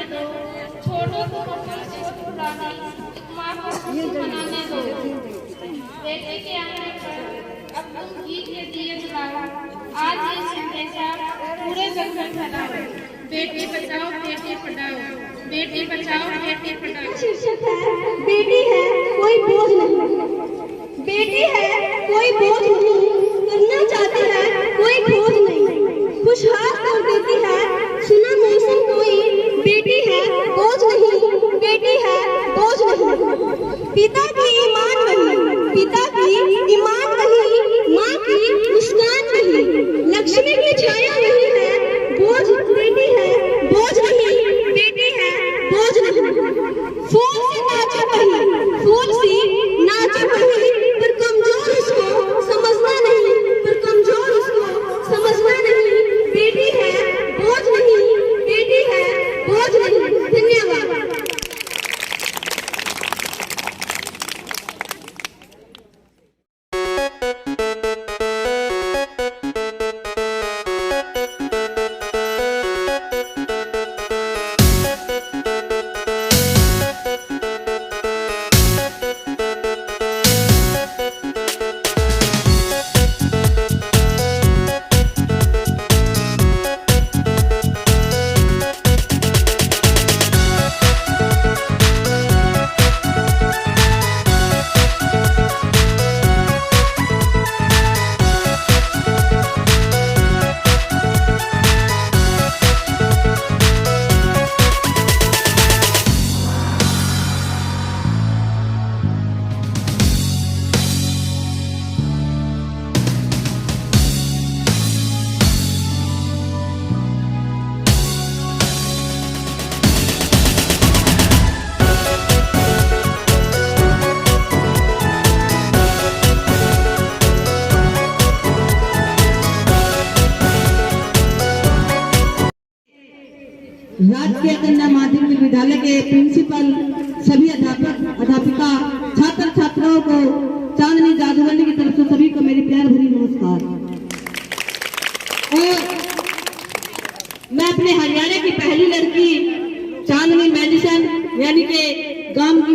दो, छोटों को पुरानी माँ को खुशी मनाने दो। बेटे के आने पर अब तुम गीत के दिए जलाओ, आज ये संदेशा पूरे जग में फैलाओ। बेटी बचाओ बेटी पढ़ाओ, बेटी बचाओ बेटी पढ़ाओ। शीर्षक है बेटी है कोई बोझ नहीं, बेटी है कोई बोझ नहीं, करना चाहती है कोई खोज नहीं, खुशहाल कर देती है सुना मौसम कोई, बेटी है बोझ नहीं, बेटी है बोझ नहीं। पिता की ईमान वही, पिता की ईमान वही, माँ की मुस्कान वही, लक्ष्मी की छाया वही है, बोझ बेटी है बोझ नहीं, बेटी है बोझ नहीं। फूल से नाचे वही, फूल सी नाचे वही, पर कमजोर उसको समझना नहीं, पर कमजोर उसको समझना नहीं, बेटी है बोझ नहीं, बेटी है बोझ नहीं। धन्यवाद। राजकीय कन्या माध्यमिक विद्यालय के प्रिंसिपल, सभी अध्यापक अध्यापिका, छात्र छात्राओं को चांदनी जादूगरनी की तरफ से सभी को मेरी प्यार भरी नमस्कार। और मैं अपने हरियाणा की पहली लड़की चांदनी मेडिसन यानी के गांव की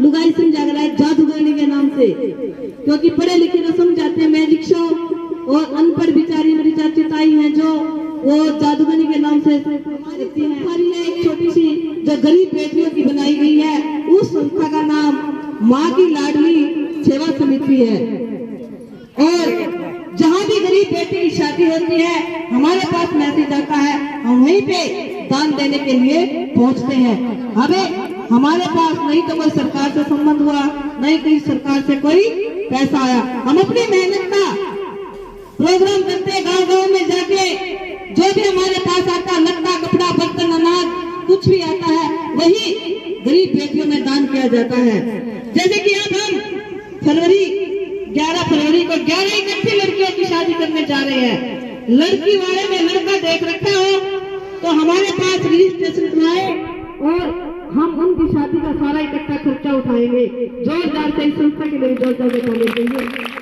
लुगाई समझा गया जादूगरनी के नाम से, क्योंकि पढ़े लिखे तो समझाते हैं मैजिक शो, और अनपढ़ बिचारी मेरी चाची ताई हैं जो वो जादूगरनी के नाम से देखती हैं। हमारी एक छोटी सी जो गरीब बेटियों की बनाई गई है, उस संस्था का नाम माँ की लाडली सेवा समिति है। और जहाँ भी गरीब बेटी की शादी होती है हमारे पास मैसेज आता है, हम वहीं पे दान देने के लिए पहुँचते हैं। हमें हमारे पास नहीं तो कोई सरकार से संबंध हुआ, नहीं कहीं सरकार से कोई पैसा आया, हम अपनी मेहनत का प्रोग्राम करते हैं। गाँव गाँव में जाके जो भी हमारे पास आता है, लत्ता कपड़ा बर्तन अनाज कुछ भी आता है, वही गरीब बेटियों में दान किया जाता है। जैसे कि अब हम 11 फरवरी को 11 इकट्ठी लड़कियों की शादी करने जा रहे हैं। लड़की वाले में लड़का देख रखा हो तो हमारे पास रजिस्ट्रेशन कराए और हम उनकी शादी का सारा इकट्ठा खर्चा उठाएंगे। जोरदार से इस संस्था के लिए जोरदार ताली दीजिए।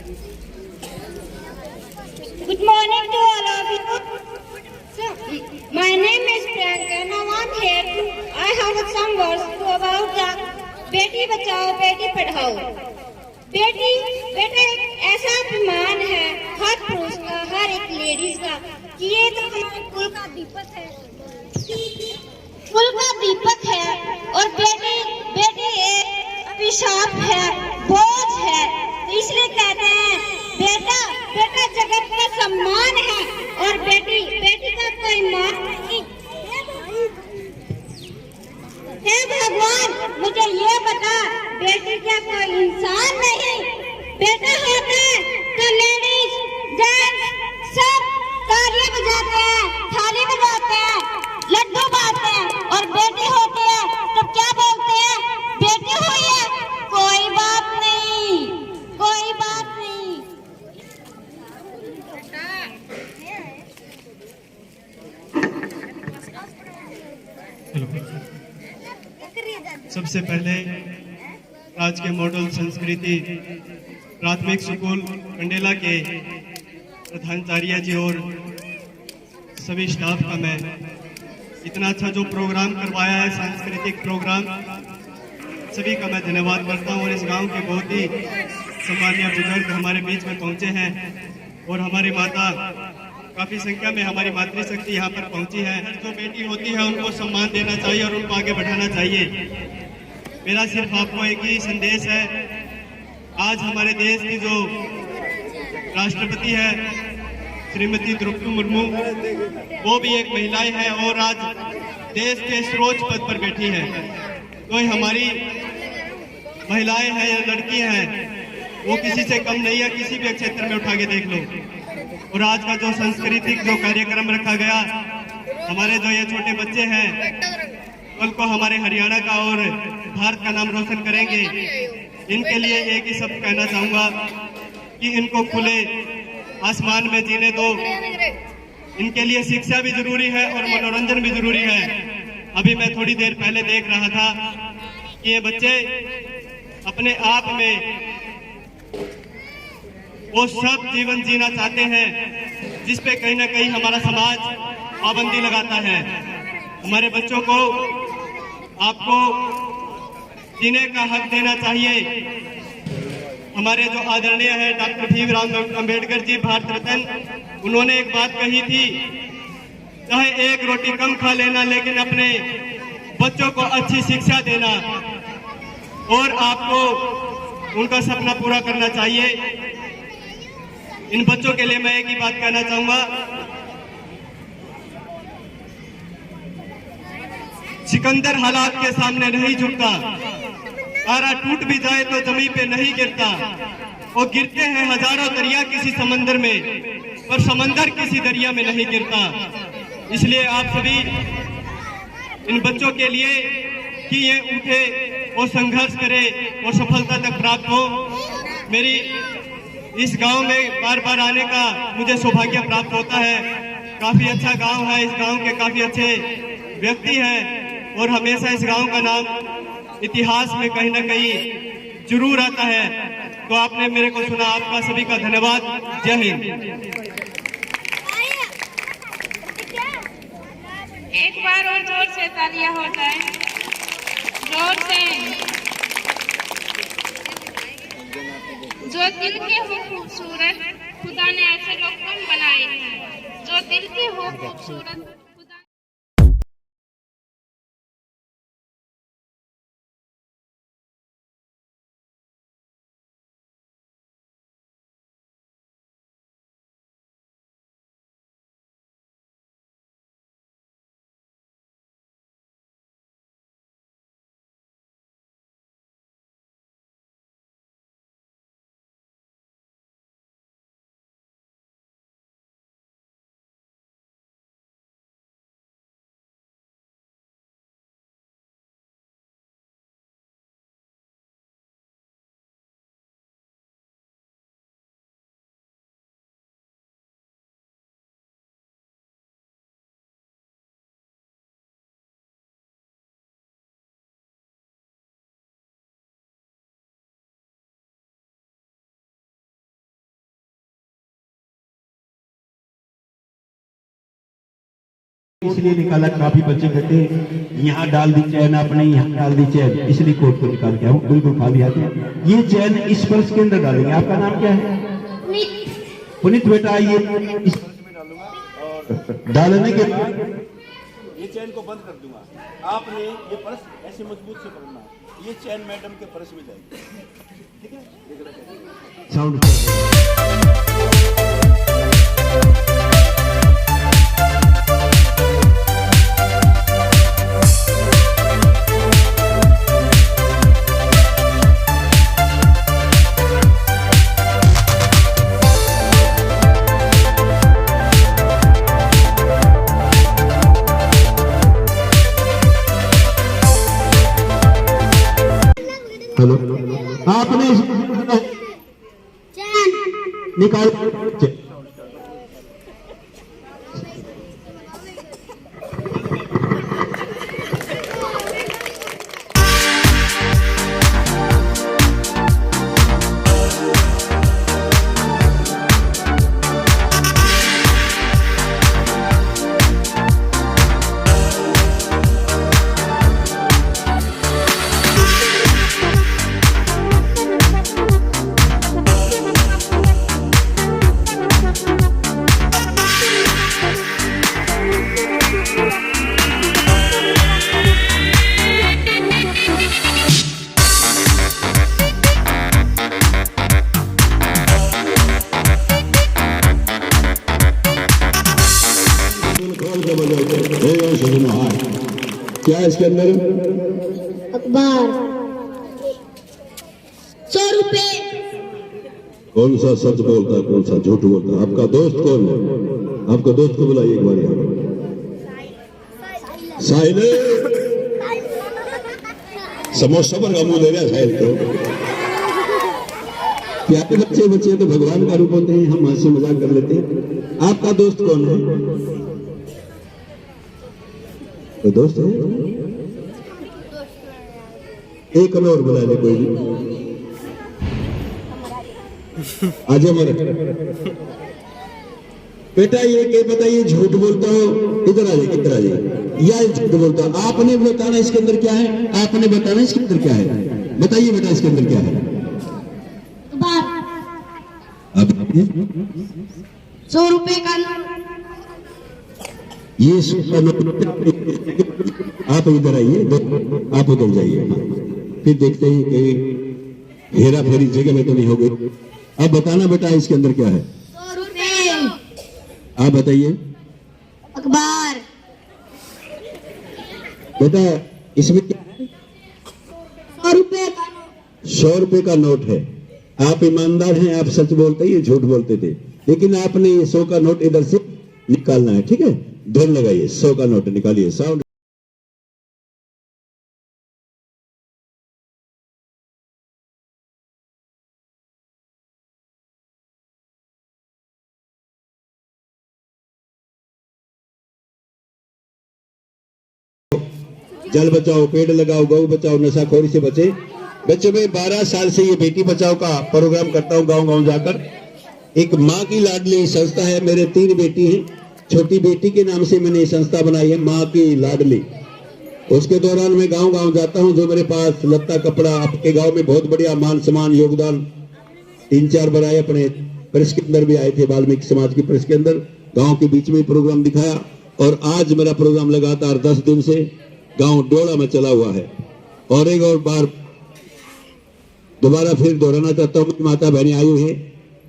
Good morning to all of you. So, my name is Priyanka and I have some words about the Beti Bachao Beti Padhao. बेटा एक ऐसा अभिमान है हर पुरुष का, हर एक लेडीज का कि ये तो हमारे कुल का दीपक है, और बेटी एक अभिशाप है, बोझ है। तो इसलिए कहते हैं बेटा जगत का सम्मान है और बेटी का कोई मान नहीं। हे भगवान, मुझे ये बता, बेटी क्या कोई इंसान नहीं? बेटा होता है तो लेडीज जेंट्स सब तालियां बजाते हैं, थाली बजाते हैं, लड्डू बांटते हैं, और बेटी होती है तो क्या बोलते हैं? बेटी हुई है, कोई बात नहीं, कोई बात नहीं। सबसे पहले राजकीय मॉडल संस्कृति प्राथमिक स्कूल कंडेला के प्रधानाचार्य जी और सभी स्टाफ का मैं इतना अच्छा जो प्रोग्राम करवाया है, सांस्कृतिक प्रोग्राम, सभी का मैं धन्यवाद करता हूँ। और इस गांव के बहुत ही सम्मानीय बुजुर्ग हमारे बीच में पहुंचे हैं और हमारी माता, काफी संख्या में हमारी मातृशक्ति यहाँ पर पहुंची है। जो बेटी होती है उनको सम्मान देना चाहिए और उनको आगे बढ़ाना चाहिए। मेरा सिर्फ आपको एक ही संदेश है, आज हमारे देश की जो राष्ट्रपति है श्रीमती द्रौपदी मुर्मू, वो भी एक महिला है और आज देश के सर्वोच्च पद पर बैठी है। तो हमारी महिलाएं हैं या लड़कियां हैं, वो किसी से कम नहीं है, किसी भी क्षेत्र में उठा के देख लो। और आज का जो सांस्कृतिक जो कार्यक्रम रखा गया, हमारे जो ये छोटे बच्चे हैं कल को हमारे हरियाणा का और भारत का नाम रोशन करेंगे। इनके लिए एक ही शब्द कहना चाहूंगा कि इनको खुले आसमान में जीने दो। इनके लिए शिक्षा भी जरूरी है और मनोरंजन भी जरूरी है। अभी मैं थोड़ी देर पहले देख रहा था कि ये बच्चे अपने आप में वो सब जीवन जीना चाहते हैं जिस पे कहीं ना कहीं हमारा समाज पाबंदी लगाता है। हमारे बच्चों को आपको जीने का हक देना चाहिए। हमारे जो आदरणीय है डॉक्टर भीमराव अंबेडकर जी, भारत रत्न, उन्होंने एक बात कही थी, चाहे एक रोटी कम खा लेना लेकिन अपने बच्चों को अच्छी शिक्षा देना। और आपको उनका सपना पूरा करना चाहिए। इन बच्चों के लिए मैं एक ही बात कहना चाहूंगा, सिकंदर हालात के सामने नहीं झुकता, तारा टूट भी जाए तो जमीन पे नहीं गिरता। वो गिरते हैं हजारों दरिया किसी समंदर में, पर समंदर किसी दरिया में नहीं गिरता। इसलिए आप सभी इन बच्चों के लिए कि ये उठे और संघर्ष करे और सफलता तक प्राप्त हो। मेरी इस गांव में बार बार आने का मुझे सौभाग्य प्राप्त होता है। काफी अच्छा गांव है, इस गांव के काफी अच्छे व्यक्ति हैं और हमेशा इस गांव का नाम इतिहास में कहीं ना कहीं जरूर आता है। तो आपने मेरे को सुना, आपका सभी का धन्यवाद। जय हिंद। एक बार और जोर से तालियां हो जाए, जोर से। जो दिल के हो खूबसूरत, खुदा ने ऐसे लोग कम बनाए हैं। जो दिल के हो खूबसूरत। इसलिए निकाला, काफी बच्चे कहते हैं यहाँ डाल दी चैन, आपने यहाँ डाल दी चैन, इसलिए कोर्ट को निकाल के आऊँ। बिल्कुल खाली आते हैं। ये चैन इस पर्स के अंदर डालेंगे। आपका नाम क्या है? पुनीत बेटा, आइए इस डालने के बाद ये चैन को बंद कर दूंगा। आपने ये पर्स ऐसे मजबूत से पकड़ना है। ये चैन मैडम के पर्स में जाएगी, ठीक है? साउंड हेलो, आपने निकाल क्या है इसके अंदर? अखबार। 100 रुपए। कौन सा सच बोलता है, कौन सा झूठ बोलता है? आपका दोस्त कौन है? आपका दोस्त को बुलाइए एक बार यहाँ। साहिल, समोसा पर का मुंह ले रहा साहिल को। प्यारे बच्चे, बच्चे तो भगवान का रूप होते हैं, हम हंसी मजाक कर लेते हैं। आपका दोस्त कौन है? तो दोस्त है एक और बुला ले कोई भी। आज हमारे बेटा ये क्या बताइए, झूठ बोलता हो? इधर आ जाइए, इधर आ जाइए। या झूठ बोलता हो? आपने बताना इसके अंदर क्या है, आपने बताना इसके अंदर क्या है। बताइए बेटा इसके अंदर क्या है। अब 100 रुपए का नोट। ये आप इधर आइए, आप उधर जाइए, फिर देखते हैं कहीं हेरा फेरी जगह में तो नहीं हो गई। अब बताना बेटा इसके अंदर क्या है। 100 रुपए। आप बताइए। अखबार। बेटा इसमें क्या है? 100 रुपए का नोट। 100 रुपए का नोट है। आप ईमानदार हैं, आप सच बोलते, ये झूठ बोलते थे, लेकिन आपने ये 100 का नोट इधर से निकालना है, ठीक है? ध्यान लगाइए, 100 का नोट निकालिए। साउंड जल बचाओ, पेड़ लगाओ, गौ बचाओ, नशाखोरी से बचे। बच्चों में 12 साल से ये बेटी बचाओ का प्रोग्राम करता हूँ गांव गांव जाकर। एक माँ की लाडली संस्था है, मेरे 3 बेटी हैं, छोटी बेटी के नाम से मैंने संस्था बनाई है, माँ की लाडली। उसके दौरान मैं गांव गांव जाता हूं, जो मेरे पास लत्ता कपड़ा, आपके गांव में बहुत बढ़िया मान सम्मान योगदान 3-4 बनाए, अपने प्रेस के अंदर भी आए थे, वाल्मीकि समाज की प्रेस के अंदर, गांव के बीच में प्रोग्राम दिखाया। और आज मेरा प्रोग्राम लगातार 10 दिन से गांव डोड़ा में चला हुआ है। और एक और बार दोबारा फिर दोहराना चाहता हूँ, माता बहनें आई हुई है,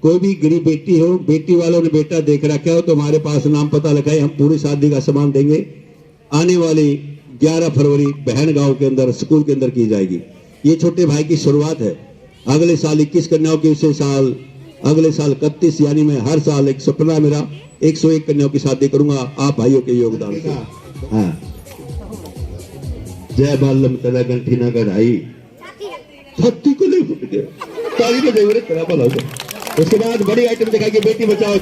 कोई भी गरीब बेटी हो, बेटी वालों ने बेटा देख रखा हो तो हमारे पास नाम पता लिखाए, हम पूरी शादी का सामान देंगे। आने वाली 11 फरवरी बहन गांव के अंदर स्कूल के अंदर की जाएगी। ये छोटे भाई की शुरुआत है। अगले साल 21 कन्याओं की, इसे साल अगले साल 31, यानी मैं हर साल एक सपना मेरा 101 कन्याओं की शादी करूंगा आप भाइयों के योगदान से। हाँ, जय बालम तला गंठी ना गढ़ाई, छत्ती को ले फुट गया, ताली में देवरे तेरा भला हो। उसके बाद बड़ी आइटम दिखाएगी, बेटी बचाओ।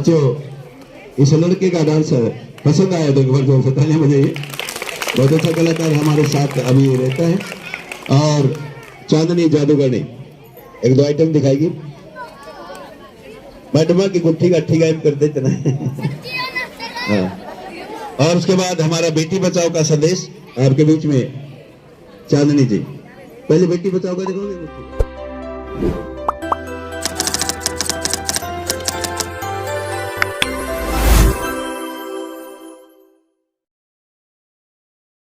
बच्चों इस लड़के का डांस पसंद आया तो एक बार जोर से तालियां बजाइए। बहुत अच्छा कलाकार हमारे साथ अभी रहता है। और चांदनी जादूगरनी एक दो आइटम दिखाएगी। मैडमा की गुट्ठी गाठी गायब कर देते ना। हाँ। और उसके बाद हमारा बेटी बचाओ का संदेश आपके बीच में चांदनी जी। पहले बेटी बचाओ का दिखाओगे।